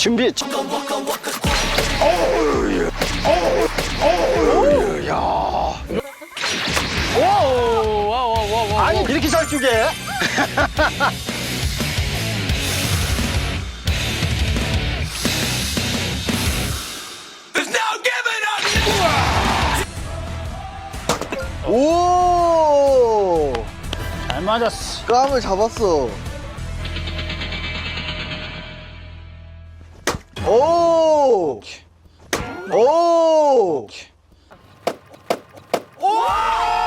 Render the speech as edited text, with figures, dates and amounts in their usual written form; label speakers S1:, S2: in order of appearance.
S1: 준비. 아니 이렇게 잘 주게.
S2: 오!
S1: 잘 맞았어.
S2: 감을 잡았어. 오! 오! 오!